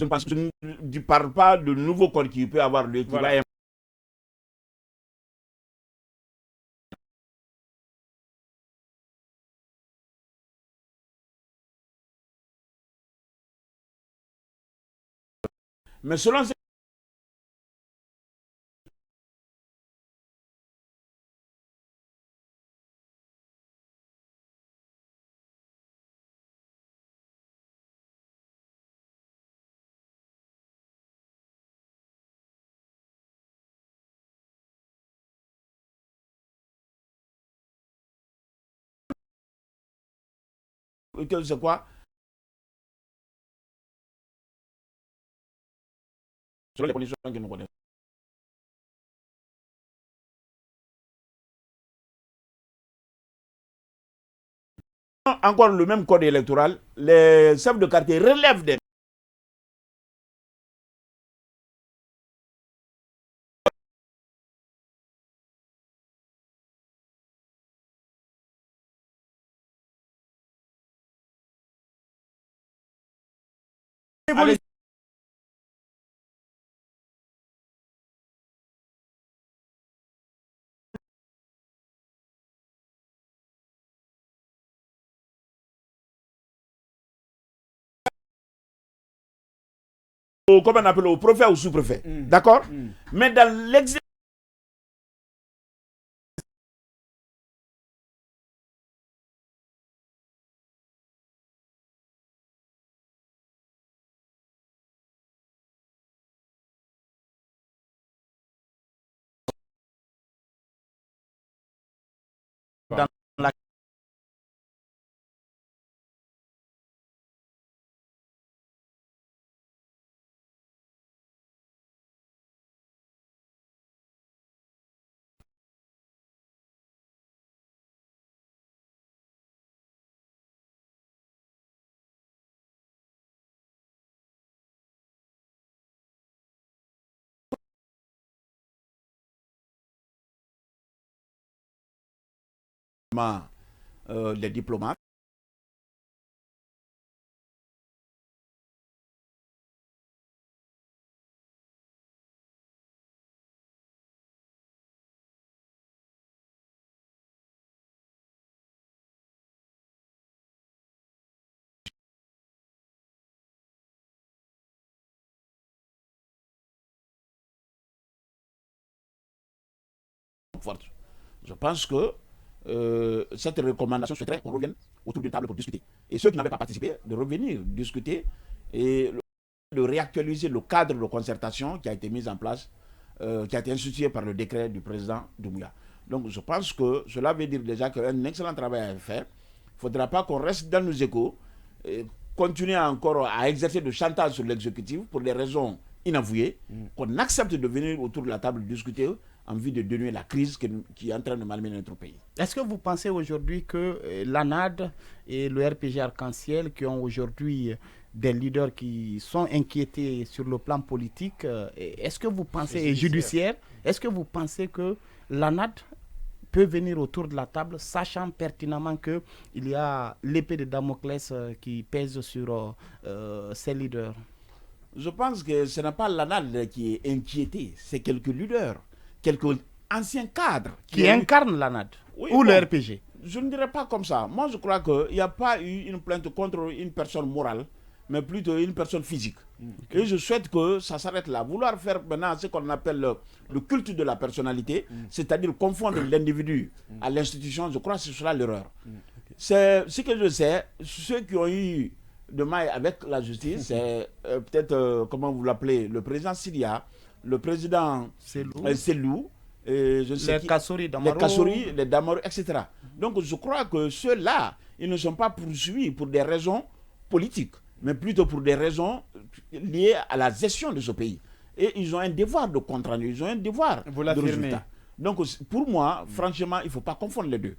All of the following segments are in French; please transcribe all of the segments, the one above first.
je ne parle pas de nouveau code qui peut avoir lieu, qui va. Mais selon ces c'est quoi? Selon les conditions que nous connaissons. Encore le même code électoral, les chefs de quartier relèvent des comment on appelle, au préfet ou sous-préfet. D'accord. Mais dans l'exercice dans la les diplomates. Je pense que cette recommandation souhaiterait qu'on revienne autour d'une table pour discuter. Et ceux qui n'avaient pas participé, de revenir discuter et de réactualiser le cadre de concertation qui a été mis en place, qui a été institué par le décret du président Doumbouya. Donc je pense que cela veut dire déjà qu'un excellent travail à faire. Il ne faudra pas qu'on reste dans nos échos, et continuer encore à exercer de chantage sur l'exécutif pour des raisons inavouées, qu'on accepte de venir autour de la table discuter en vue de dénouer la crise qui est en train de malmener notre pays. Est-ce que vous pensez aujourd'hui que l'ANAD et le RPG Arc-en-Ciel, qui ont aujourd'hui des leaders qui sont inquiétés sur le plan politique, est-ce que vous pensez, et judiciaire, est-ce que vous pensez que l'ANAD peut venir autour de la table, sachant pertinemment qu'il y a l'épée de Damoclès qui pèse sur ces leaders? Je pense que ce n'est pas l'ANAD qui est inquiété, c'est quelques leaders, quelques anciens cadres qui incarnent l'ANAD, oui, ou le RPG. Je ne dirais pas comme ça. Moi, je crois qu'il n'y a pas eu une plainte contre une personne morale, mais plutôt une personne physique. Okay. Et je souhaite que ça s'arrête là. Vouloir faire maintenant ce qu'on appelle le culte de la personnalité, c'est-à-dire confondre l'individu à l'institution, je crois que c'est cela l'erreur. C'est ce que je sais, ceux qui ont eu de maille avec la justice, c'est peut-être, comment vous l'appelez, le président Syria, le président Selou, les Kassouri, les Damaro, etc. Donc je crois que ceux-là, ils ne sont pas poursuivis pour des raisons politiques, mais plutôt pour des raisons liées à la gestion de ce pays. Et ils ont un devoir de compte rendu, ils ont un devoir de résultat. Donc pour moi, franchement, il ne faut pas confondre les deux.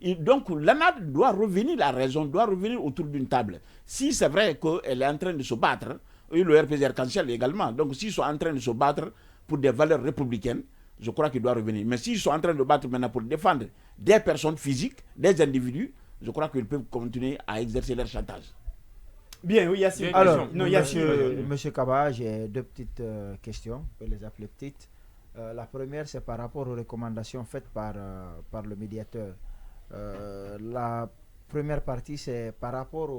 Et donc l'ANAD doit revenir à la raison, doit revenir autour d'une table. Si c'est vrai qu'elle est en train de se battre, et le RPG Arc-en-Ciel également, donc s'ils sont en train de se battre pour des valeurs républicaines, je crois qu'il doit revenir. Mais s'ils sont en train de battre maintenant pour défendre des personnes physiques, des individus, je crois qu'ils peuvent continuer à exercer leur chantage. Bien, oui, Yassine. Alors, Non, Yassine. monsieur Kaba, j'ai deux petites questions, on peut les appeler petites. La première, c'est par rapport aux recommandations faites par le médiateur. La première partie, c'est par rapport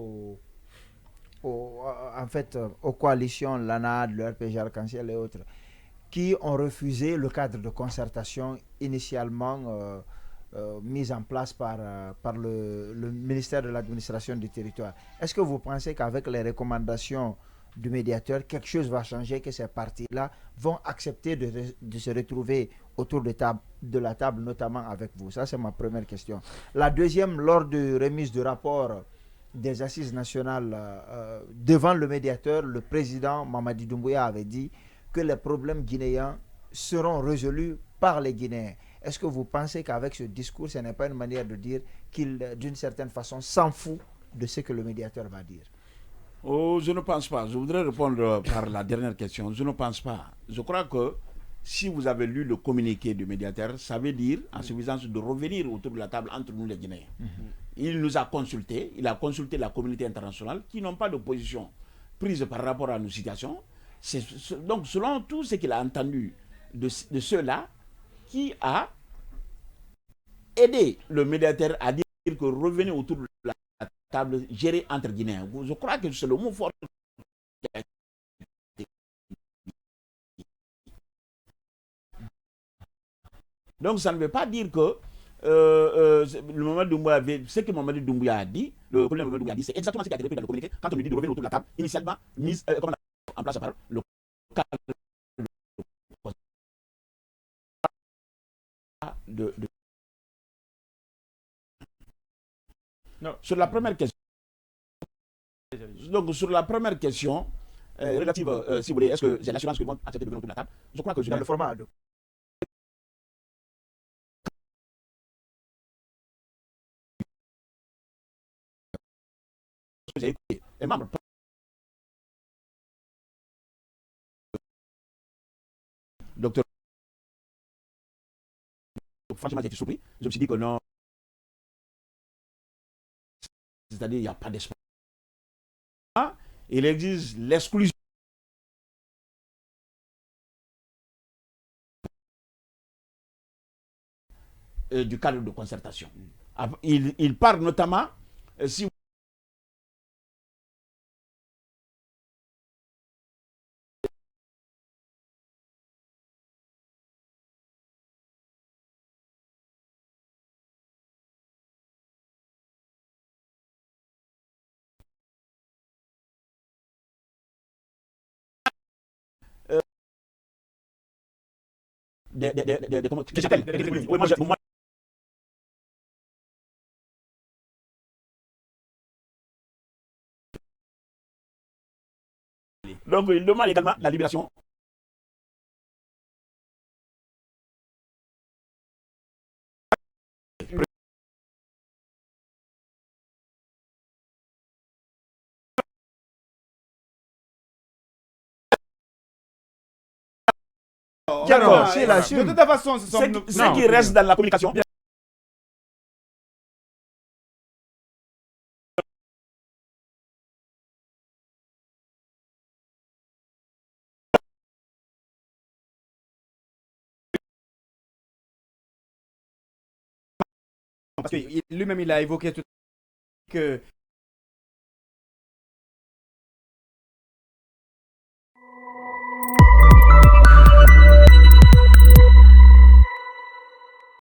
en fait, aux coalitions, l'ANAD, le RPG Arc-en-Ciel et autres, qui ont refusé le cadre de concertation initialement mise en place par le ministère de l'administration du territoire. Est-ce que vous pensez qu'avec les recommandations du médiateur, quelque chose va changer, que ces partis-là vont accepter de se retrouver autour de la table, notamment avec vous? Ça, c'est ma première question. La deuxième, lors de remise du rapport des assises nationales devant le médiateur, le président Mamadi Doumbouya avait dit que les problèmes guinéens seront résolus par les Guinéens. Est-ce que vous pensez qu'avec ce discours, ce n'est pas une manière de dire qu'il, d'une certaine façon, s'en fout de ce que le médiateur va dire? Oh, je ne pense pas. Je voudrais répondre par la dernière question. Je ne pense pas. Je crois que si vous avez lu le communiqué du médiateur, ça veut dire, en suffisance, de revenir autour de la table entre nous les Guinéens. Il nous a consultés, il a consulté la communauté internationale qui n'ont pas de position prise par rapport à nos situations. Donc, selon tout ce qu'il a entendu de ceux-là, qui a aidé le médiateur à dire que revenez autour de la table gérée entre Guinéens. Je crois que c'est le mot fort. Donc ça ne veut pas dire que le Mamadou Doumbouya ce que Mamadou Doumbouya a dit, le colonel Mamadou Doumbouya a dit, c'est exactement ce qui a été repris dans le communiqué quand on lui dit de revenir autour de la table, initialement mise en place par le cadre de. Non. Sur la première question. Donc sur la première question relative, si vous voulez, est-ce que j'ai l'assurance que le monde accepte de venir autour de la table? Je crois que dans le format de... J'ai écouté les membres docteur, franchement j'ai été surpris. Je me suis dit que non, c'est-à-dire il n'y a pas d'espoir. Il existe l'exclusion du cadre de concertation. Il parle notamment, si comment que j'appelle oui, moi, donc il demande également la libération. D'accord, de toute façon, Ce qui reste dans la communication. Parce que lui-même, il a évoqué tout que